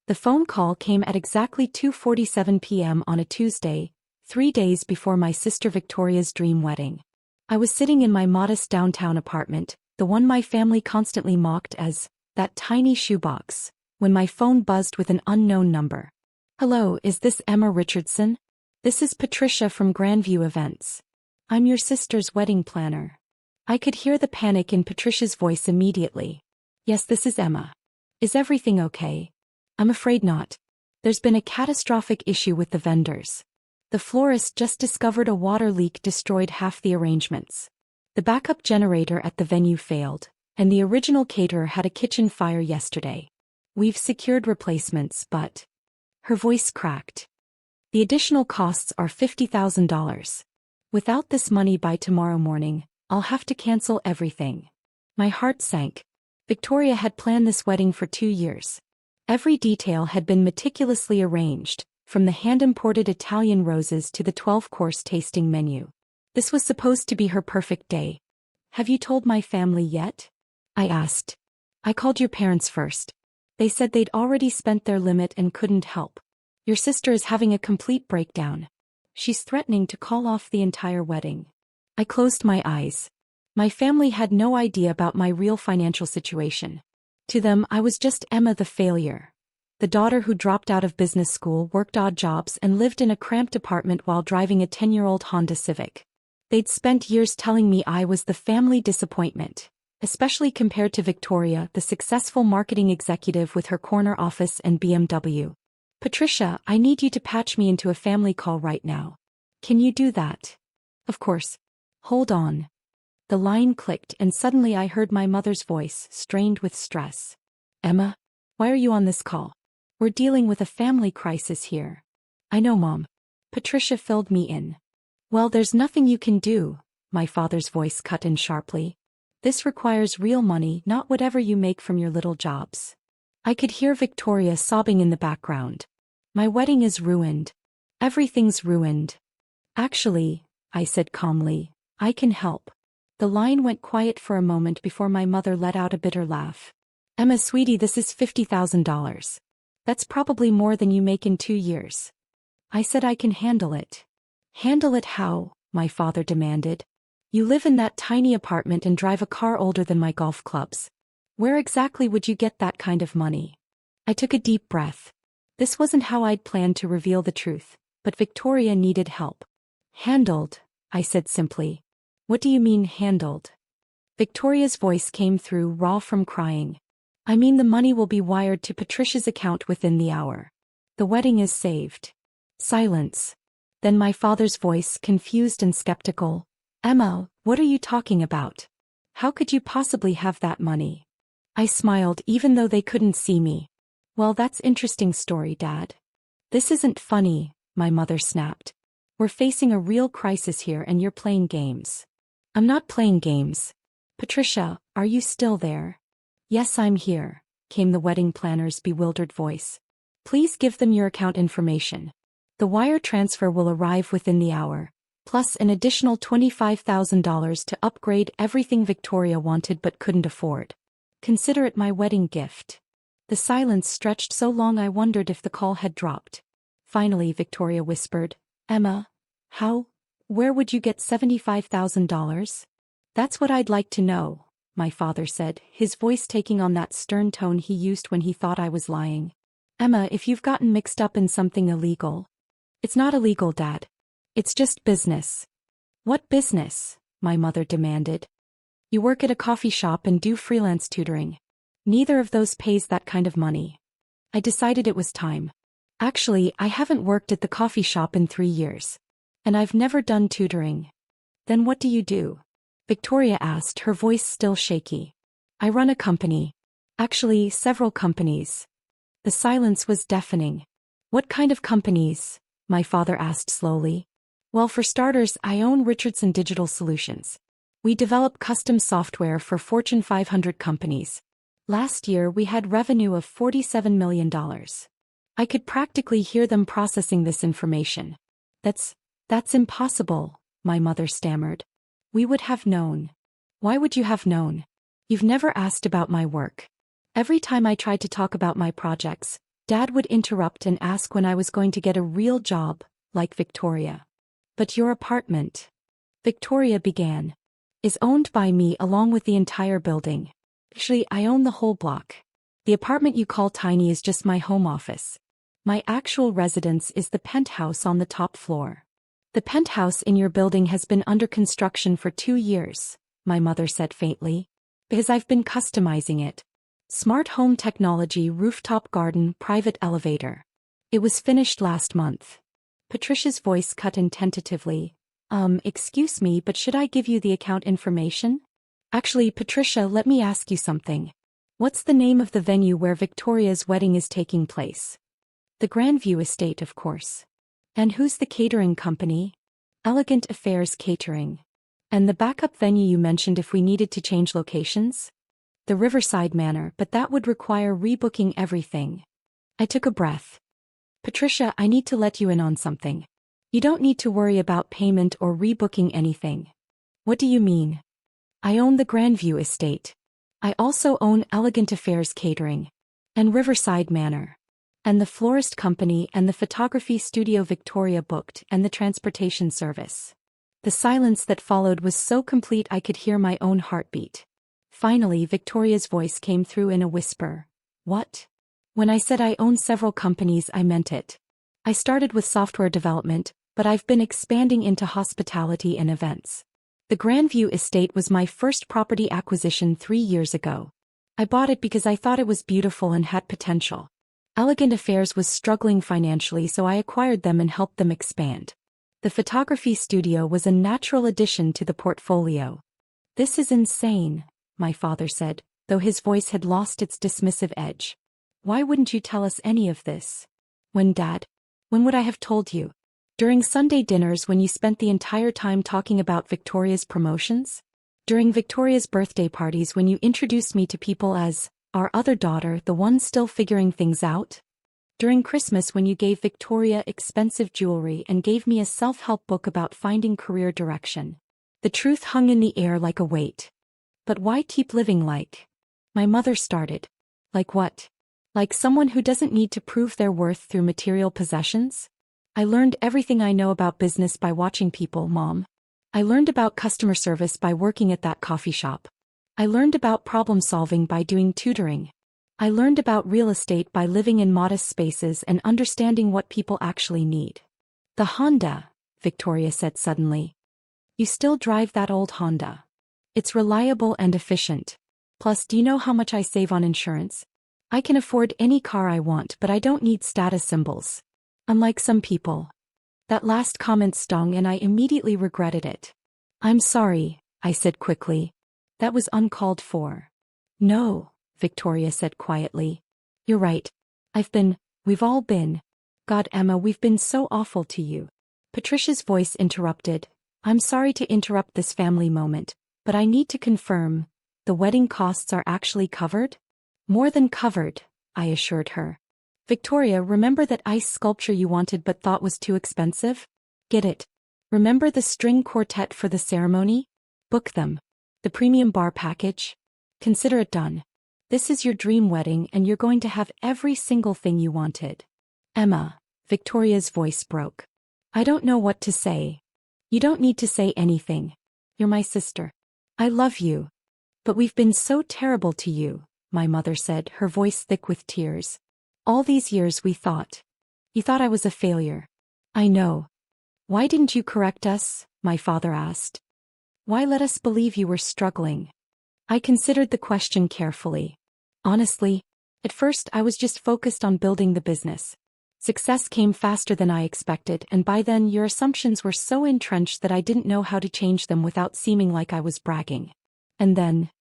The phone call came at exactly 2:47 p.m. on a Tuesday, 3 days before my sister Victoria's dream wedding. I was sitting in my modest downtown apartment, the one my family constantly mocked as that tiny shoebox, when my phone buzzed with an unknown number. "Hello, is this Emma Richardson? This is Patricia from Grandview Events. I'm your sister's wedding planner." I could hear the panic in Patricia's voice immediately. "Yes, this is Emma. Is everything okay?" "I'm afraid not. There's been a catastrophic issue with the vendors. The florist just discovered a water leak destroyed half the arrangements. The backup generator at the venue failed, and the original caterer had a kitchen fire yesterday. We've secured replacements, but..." Her voice cracked. "The additional costs are $50,000. Without this money by tomorrow morning, I'll have to cancel everything." My heart sank. Victoria had planned this wedding for 2 years. Every detail had been meticulously arranged, from the hand-imported Italian roses to the 12-course tasting menu. This was supposed to be her perfect day. "Have you told my family yet?" I asked. "I called your parents first. They said they'd already spent their limit and couldn't help. Your sister is having a complete breakdown. She's threatening to call off the entire wedding." I closed my eyes. My family had no idea about my real financial situation. To them, I was just Emma the failure. The daughter who dropped out of business school, worked odd jobs, and lived in a cramped apartment while driving a 10-year-old Honda Civic. They'd spent years telling me I was the family disappointment, especially compared to Victoria, the successful marketing executive with her corner office and BMW. "Patricia, I need you to patch me into a family call right now. Can you do that?" "Of course. Hold on." The line clicked and suddenly I heard my mother's voice, strained with stress. "Emma, why are you on this call? We're dealing with a family crisis here." "I know, Mom." Patricia filled me in. "Well, there's nothing you can do," my father's voice cut in sharply. "This requires real money, not whatever you make from your little jobs." I could hear Victoria sobbing in the background. "My wedding is ruined. Everything's ruined." "Actually," I said calmly, "I can help." The line went quiet for a moment before my mother let out a bitter laugh. "Emma, sweetie, this is $50,000. That's probably more than you make in 2 years." I said I can handle it. "Handle it how?" my father demanded. "You live in that tiny apartment and drive a car older than my golf clubs. Where exactly would you get that kind of money?" I took a deep breath. This wasn't how I'd planned to reveal the truth, but Victoria needed help. "Handled," I said simply. "What do you mean, handled?" Victoria's voice came through, raw from crying. "I mean the money will be wired to Patricia's account within the hour. The wedding is saved." Silence. Then my father's voice, confused and skeptical. "Emma, what are you talking about? How could you possibly have that money?" I smiled even though they couldn't see me. "Well, that's interesting story, Dad." "This isn't funny," my mother snapped. "We're facing a real crisis here and you're playing games." "I'm not playing games." "Patricia, are you still there?" "Yes, I'm here," came the wedding planner's bewildered voice. "Please give them your account information. The wire transfer will arrive within the hour, plus an additional $25,000 to upgrade everything Victoria wanted but couldn't afford. Consider it my wedding gift." The silence stretched so long I wondered if the call had dropped. Finally, Victoria whispered, "Emma, where would you get $75,000? "That's what I'd like to know," my father said, his voice taking on that stern tone he used when he thought I was lying. "Emma, if you've gotten mixed up in something illegal..." "It's not illegal, Dad. It's just business." "What business?" my mother demanded. "You work at a coffee shop and do freelance tutoring. Neither of those pays that kind of money." I decided it was time. "Actually, I haven't worked at the coffee shop in 3 years. And I've never done tutoring." "Then what do you do?" Victoria asked, her voice still shaky. "I run a company. Actually, several companies." The silence was deafening. "What kind of companies?" my father asked slowly. "Well, for starters, I own Richardson Digital Solutions. We develop custom software for Fortune 500 companies. Last year we had revenue of $47 million. I could practically hear them processing this information. That's impossible," my mother stammered. "We would have known." "Why would you have known? You've never asked about my work. Every time I tried to talk about my projects, Dad would interrupt and ask when I was going to get a real job, like Victoria. But your apartment, Victoria began, is owned by me along with the entire building. Actually, I own the whole block. The apartment you call tiny is just my home office. My actual residence is the penthouse on the top floor. The penthouse in your building has been under construction for 2 years, my mother said faintly. Because I've been customizing it. Smart home technology, rooftop garden, private elevator. It was finished last month. Patricia's voice cut in tentatively. Excuse me, but should I give you the account information? Actually, Patricia, let me ask you something. What's the name of the venue where Victoria's wedding is taking place? The Grandview estate, of course. And who's the catering company? Elegant Affairs Catering. And the backup venue you mentioned if we needed to change locations? The Riverside Manor, but that would require rebooking everything. I took a breath. Patricia, I need to let you in on something. You don't need to worry about payment or rebooking anything. What do you mean? I own the Grandview estate. I also own Elegant Affairs Catering. And Riverside Manor. And the florist company and the photography studio Victoria booked and the transportation service. The silence that followed was so complete I could hear my own heartbeat. Finally, Victoria's voice came through in a whisper. What? When I said I own several companies, I meant it. I started with software development, but I've been expanding into hospitality and events. The Grandview estate was my first property acquisition 3 years ago. I bought it because I thought it was beautiful and had potential. Elegant Affairs was struggling financially, so I acquired them and helped them expand. The photography studio was a natural addition to the portfolio. This is insane, my father said, though his voice had lost its dismissive edge. Why wouldn't you tell us any of this? When would I have told you? During Sunday dinners when you spent the entire time talking about Victoria's promotions? During Victoria's birthday parties when you introduced me to people as our other daughter, the one still figuring things out? During Christmas when you gave Victoria expensive jewelry and gave me a self-help book about finding career direction? The truth hung in the air like a weight. But why keep living like? My mother started. Like what? Like someone who doesn't need to prove their worth through material possessions? I learned everything I know about business by watching people, Mom. I learned about customer service by working at that coffee shop. I learned about problem solving by doing tutoring. I learned about real estate by living in modest spaces and understanding what people actually need. The Honda, Victoria said suddenly. You still drive that old Honda. It's reliable and efficient. Plus, do you know how much I save on insurance? I can afford any car I want, but I don't need status symbols. Unlike some people. That last comment stung and I immediately regretted it. I'm sorry, I said quickly. That was uncalled for. No, Victoria said quietly. You're right. We've all been. God, Emma, we've been so awful to you. Patricia's voice interrupted. I'm sorry to interrupt this family moment, but I need to confirm, the wedding costs are actually covered? More than covered, I assured her. Victoria, remember that ice sculpture you wanted but thought was too expensive? Get it. Remember the string quartet for the ceremony? Book them. The premium bar package? Consider it done. This is your dream wedding and you're going to have every single thing you wanted. Emma, Victoria's voice broke. I don't know what to say. You don't need to say anything. You're my sister. I love you. But we've been so terrible to you, my mother said, her voice thick with tears. All these years you thought I was a failure. I know. Why didn't you correct us? My father asked. Why let us believe you were struggling? I considered the question carefully. Honestly, at first I was just focused on building the business. Success came faster than I expected, and by then your assumptions were so entrenched that I didn't know how to change them without seeming like I was bragging. And then,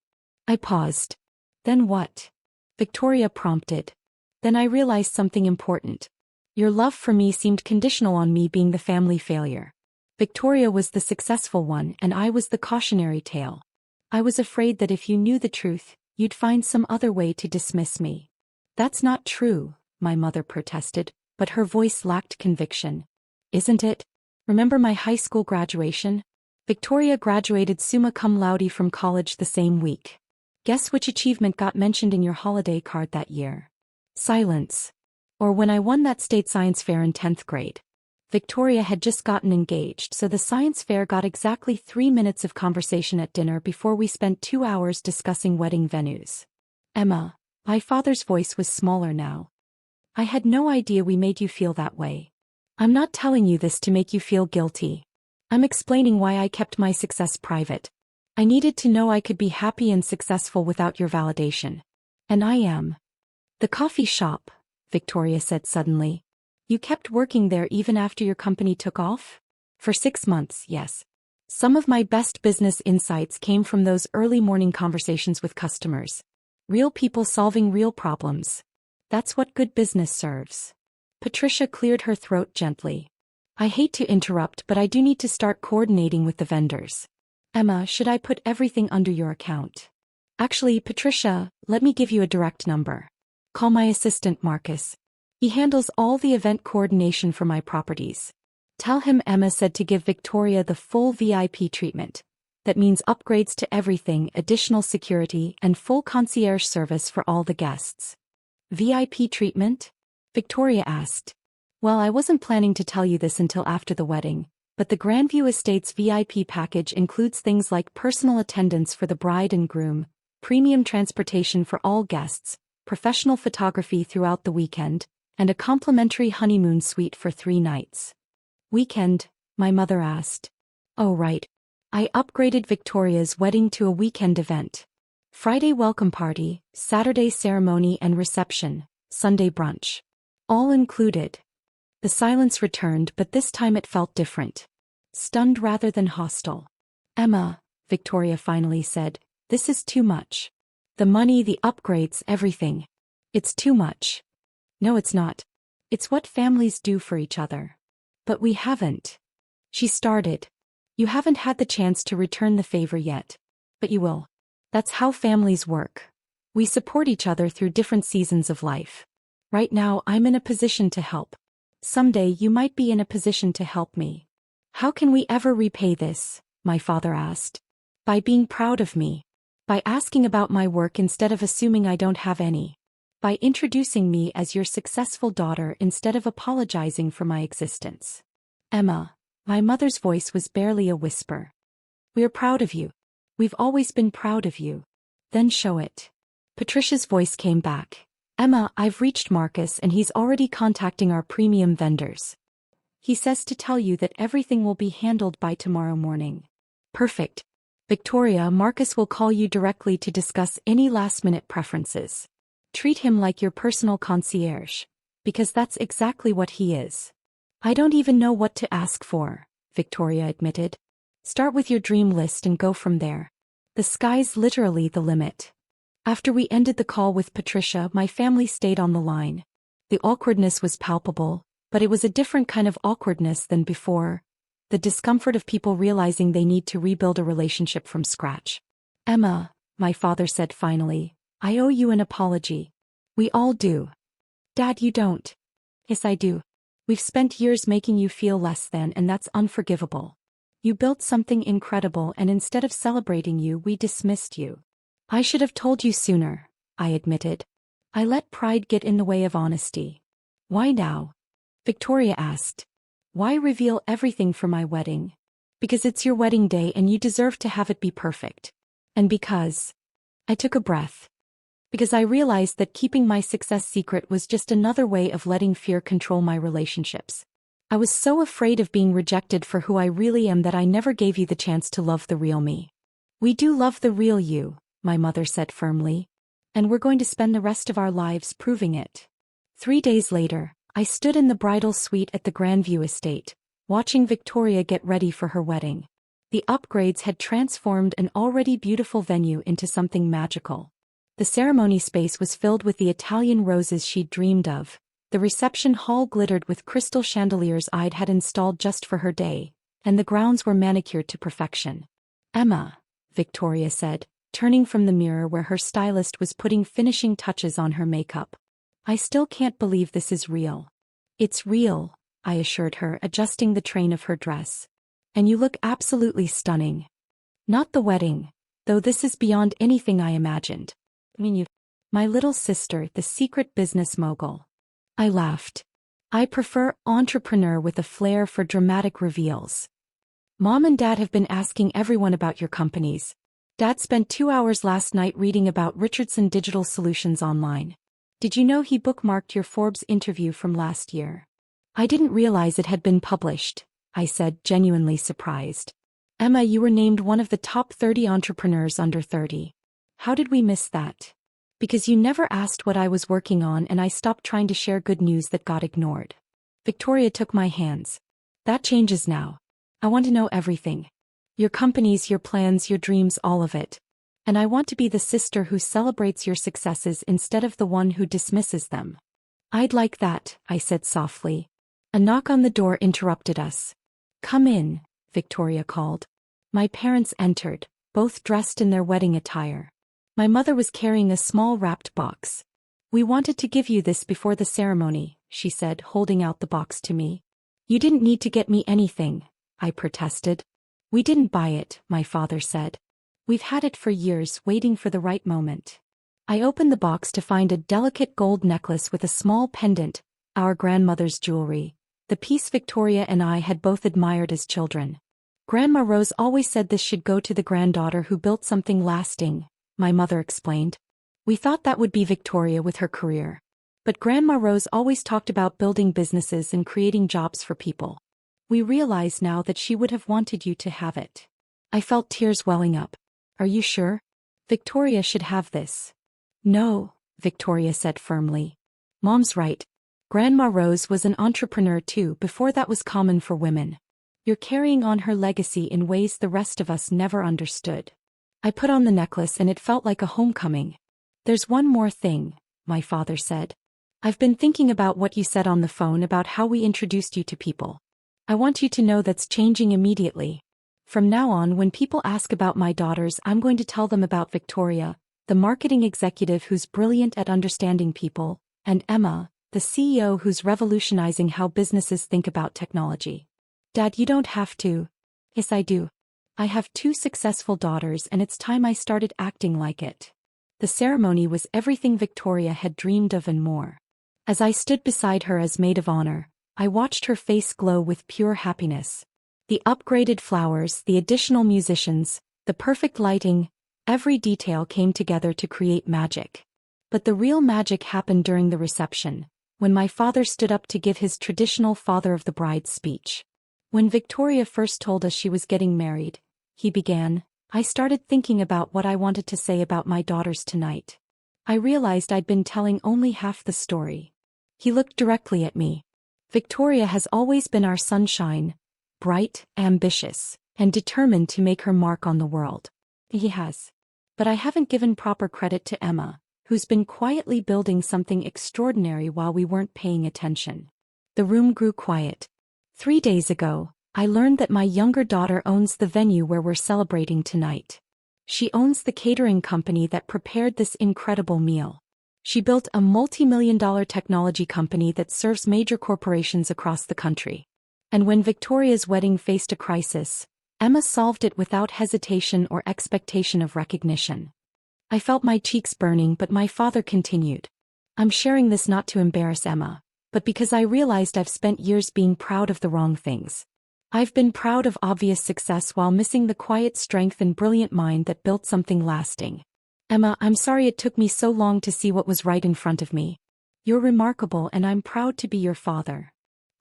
I paused. Then what? Victoria prompted. Then I realized something important. Your love for me seemed conditional on me being the family failure. Victoria was the successful one and I was the cautionary tale. I was afraid that if you knew the truth, you'd find some other way to dismiss me. That's not true, my mother protested, but her voice lacked conviction. Isn't it? Remember my high school graduation? Victoria graduated summa cum laude from college the same week. Guess which achievement got mentioned in your holiday card that year? Silence. Or when I won that state science fair in 10th grade. Victoria had just gotten engaged, so the science fair got exactly 3 minutes of conversation at dinner before we spent 2 hours discussing wedding venues. Emma, my father's voice was smaller now. I had no idea we made you feel that way. I'm not telling you this to make you feel guilty. I'm explaining why I kept my success private. I needed to know I could be happy and successful without your validation. And I am. The coffee shop, Victoria said suddenly. You kept working there even after your company took off? For 6 months, yes. Some of my best business insights came from those early morning conversations with customers. Real people solving real problems. That's what good business serves. Patricia cleared her throat gently. I hate to interrupt, but I do need to start coordinating with the vendors. Emma, should I put everything under your account? Actually, Patricia, let me give you a direct number. Call my assistant Marcus. He handles all the event coordination for my properties. Tell him Emma said to give Victoria the full VIP treatment. That means upgrades to everything, additional security, and full concierge service for all the guests. VIP treatment? Victoria asked. Well, I wasn't planning to tell you this until after the wedding, but the Grandview Estates VIP package includes things like personal attendance for the bride and groom, premium transportation for all guests, professional photography throughout the weekend, and a complimentary honeymoon suite for 3 nights. Weekend? My mother asked. Oh right. I upgraded Victoria's wedding to a weekend event. Friday welcome party, Saturday ceremony and reception, Sunday brunch. All included. The silence returned, but this time it felt different. Stunned rather than hostile. Emma, Victoria finally said, this is too much. The money, the upgrades, everything. It's too much. No, it's not. It's what families do for each other. But we haven't. She started. You haven't had the chance to return the favor yet. But you will. That's how families work. We support each other through different seasons of life. Right now, I'm in a position to help. Someday you might be in a position to help me. How can we ever repay this? My father asked. By being proud of me. By asking about my work instead of assuming I don't have any. By introducing me as your successful daughter instead of apologizing for my existence. Emma, my mother's voice was barely a whisper. We're proud of you. We've always been proud of you. Then show it. Patricia's voice came back. Emma, I've reached Marcus and he's already contacting our premium vendors. He says to tell you that everything will be handled by tomorrow morning. Perfect. Victoria, Marcus will call you directly to discuss any last-minute preferences. Treat him like your personal concierge. Because that's exactly what he is. I don't even know what to ask for, Victoria admitted. Start with your dream list and go from there. The sky's literally the limit. After we ended the call with Patricia, my family stayed on the line. The awkwardness was palpable, but it was a different kind of awkwardness than before. The discomfort of people realizing they need to rebuild a relationship from scratch. Emma, my father said finally, I owe you an apology. We all do. Dad, you don't. Yes, I do. We've spent years making you feel less than, and that's unforgivable. You built something incredible, and instead of celebrating you, we dismissed you. I should have told you sooner, I admitted. I let pride get in the way of honesty. Why now? Victoria asked. Why reveal everything for my wedding? Because it's your wedding day and you deserve to have it be perfect. And because... I took a breath. Because I realized that keeping my success secret was just another way of letting fear control my relationships. I was so afraid of being rejected for who I really am that I never gave you the chance to love the real me. We do love the real you, my mother said firmly. And we're going to spend the rest of our lives proving it. 3 days later, I stood in the bridal suite at the Grandview estate, watching Victoria get ready for her wedding. The upgrades had transformed an already beautiful venue into something magical. The ceremony space was filled with the Italian roses she'd dreamed of. The reception hall glittered with crystal chandeliers I'd had installed just for her day, and the grounds were manicured to perfection. Emma, Victoria said, turning from the mirror where her stylist was putting finishing touches on her makeup. I still can't believe this is real. It's real, I assured her, adjusting the train of her dress. And you look absolutely stunning. Not the wedding, though this is beyond anything I imagined. My little sister, the secret business mogul. I laughed. I prefer entrepreneur with a flair for dramatic reveals. Mom and Dad have been asking everyone about your companies. Dad spent 2 hours last night reading about Richardson Digital Solutions online. Did you know he bookmarked your Forbes interview from last year? I didn't realize it had been published, I said, genuinely surprised. Emma, you were named one of the top 30 entrepreneurs under 30. How did we miss that? Because you never asked what I was working on and I stopped trying to share good news that got ignored. Victoria took my hands. That changes now. I want to know everything. Your companies, your plans, your dreams, all of it. And I want to be the sister who celebrates your successes instead of the one who dismisses them. I'd like that, I said softly. A knock on the door interrupted us. Come in, Victoria called. My parents entered, both dressed in their wedding attire. My mother was carrying a small wrapped box. We wanted to give you this before the ceremony, she said, holding out the box to me. You didn't need to get me anything, I protested. We didn't buy it, my father said. We've had it for years, waiting for the right moment. I opened the box to find a delicate gold necklace with a small pendant, our grandmother's jewelry, the piece Victoria and I had both admired as children. Grandma Rose always said this should go to the granddaughter who built something lasting, my mother explained. We thought that would be Victoria with her career. But Grandma Rose always talked about building businesses and creating jobs for people. We realize now that she would have wanted you to have it. I felt tears welling up. Are you sure? Victoria should have this. No, Victoria said firmly. Mom's right. Grandma Rose was an entrepreneur too before that was common for women. You're carrying on her legacy in ways the rest of us never understood. I put on the necklace and it felt like a homecoming. There's one more thing, my father said. I've been thinking about what you said on the phone about how we introduced you to people. I want you to know that's changing immediately. From now on, when people ask about my daughters, I'm going to tell them about Victoria, the marketing executive who's brilliant at understanding people, and Emma, the CEO who's revolutionizing how businesses think about technology. Dad, you don't have to. Yes, I do. I have 2 successful daughters and it's time I started acting like it. The ceremony was everything Victoria had dreamed of and more. As I stood beside her as maid of honor, I watched her face glow with pure happiness. The upgraded flowers, the additional musicians, the perfect lighting, every detail came together to create magic. But the real magic happened during the reception, when my father stood up to give his traditional father of the bride speech. When Victoria first told us she was getting married, he began, I started thinking about what I wanted to say about my daughters tonight. I realized I'd been telling only half the story. He looked directly at me. Victoria has always been our sunshine, bright, ambitious, and determined to make her mark on the world. He has. But I haven't given proper credit to Emma, who's been quietly building something extraordinary while we weren't paying attention. The room grew quiet. 3 days ago, I learned that my younger daughter owns the venue where we're celebrating tonight. She owns the catering company that prepared this incredible meal. She built a multi-million-dollar technology company that serves major corporations across the country. And when Victoria's wedding faced a crisis, Emma solved it without hesitation or expectation of recognition. I felt my cheeks burning, but my father continued. I'm sharing this not to embarrass Emma, but because I realized I've spent years being proud of the wrong things. I've been proud of obvious success while missing the quiet strength and brilliant mind that built something lasting. Emma, I'm sorry it took me so long to see what was right in front of me. You're remarkable and I'm proud to be your father.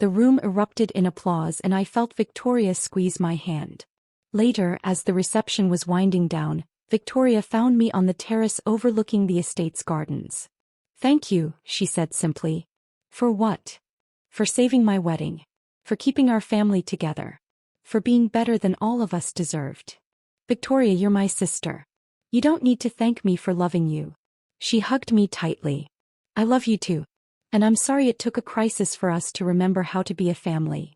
The room erupted in applause and I felt Victoria squeeze my hand. Later, as the reception was winding down, Victoria found me on the terrace overlooking the estate's gardens. Thank you, she said simply. For what? For saving my wedding. For keeping our family together. For being better than all of us deserved. Victoria, you're my sister. You don't need to thank me for loving you. She hugged me tightly. I love you too. And I'm sorry it took a crisis for us to remember how to be a family.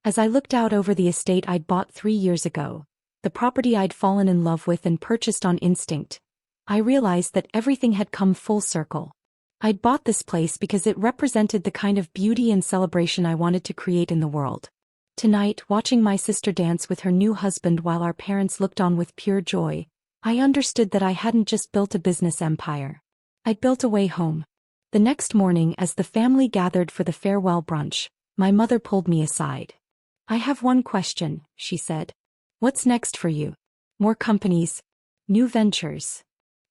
As I looked out over the estate I'd bought 3 years ago, the property I'd fallen in love with and purchased on instinct, I realized that everything had come full circle. I'd bought this place because it represented the kind of beauty and celebration I wanted to create in the world. Tonight, watching my sister dance with her new husband while our parents looked on with pure joy, I understood that I hadn't just built a business empire. I'd built a way home. The next morning, as the family gathered for the farewell brunch, my mother pulled me aside. "I have one question," she said. "What's next for you? More companies? New ventures?"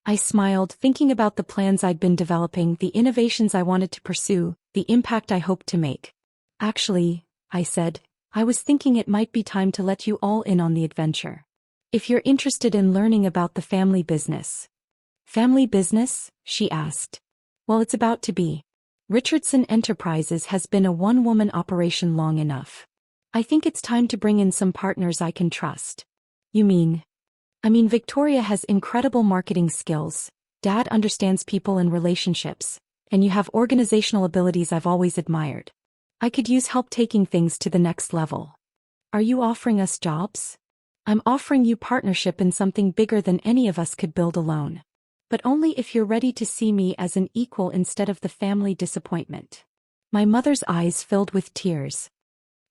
I smiled, thinking about the plans I'd been developing, the innovations I wanted to pursue, the impact I hoped to make. "Actually," I said, "I was thinking it might be time to let you all in on the adventure. If you're interested in learning about the family business." "Family business?" she asked. "Well, it's about to be. Richardson Enterprises has been a one-woman operation long enough. I think it's time to bring in some partners I can trust." "You mean?" "I mean, Victoria has incredible marketing skills, Dad understands people and relationships, and you have organizational abilities I've always admired. I could use help taking things to the next level." "Are you offering us jobs?" "I'm offering you partnership in something bigger than any of us could build alone. But only if you're ready to see me as an equal instead of the family disappointment." My mother's eyes filled with tears.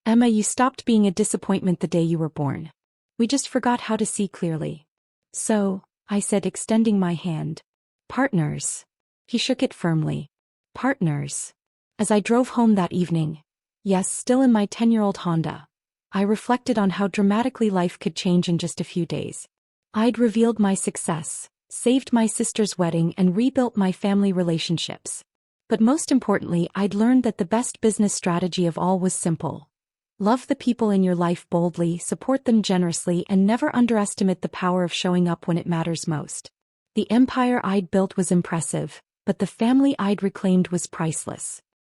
"Emma, you stopped being a disappointment the day you were born. We just forgot how to see clearly." "So," I said, extending my hand. "Partners." He shook it firmly. "Partners." As I drove home that evening, yes, still in my 10-year-old Honda, I reflected on how dramatically life could change in just a few days. I'd revealed my success, saved my sister's wedding, and rebuilt my family relationships. But most importantly, I'd learned that the best business strategy of all was simple. Love the people in your life boldly, support them generously, and never underestimate the power of showing up when it matters most. The empire I'd built was impressive, but the family I'd reclaimed was priceless.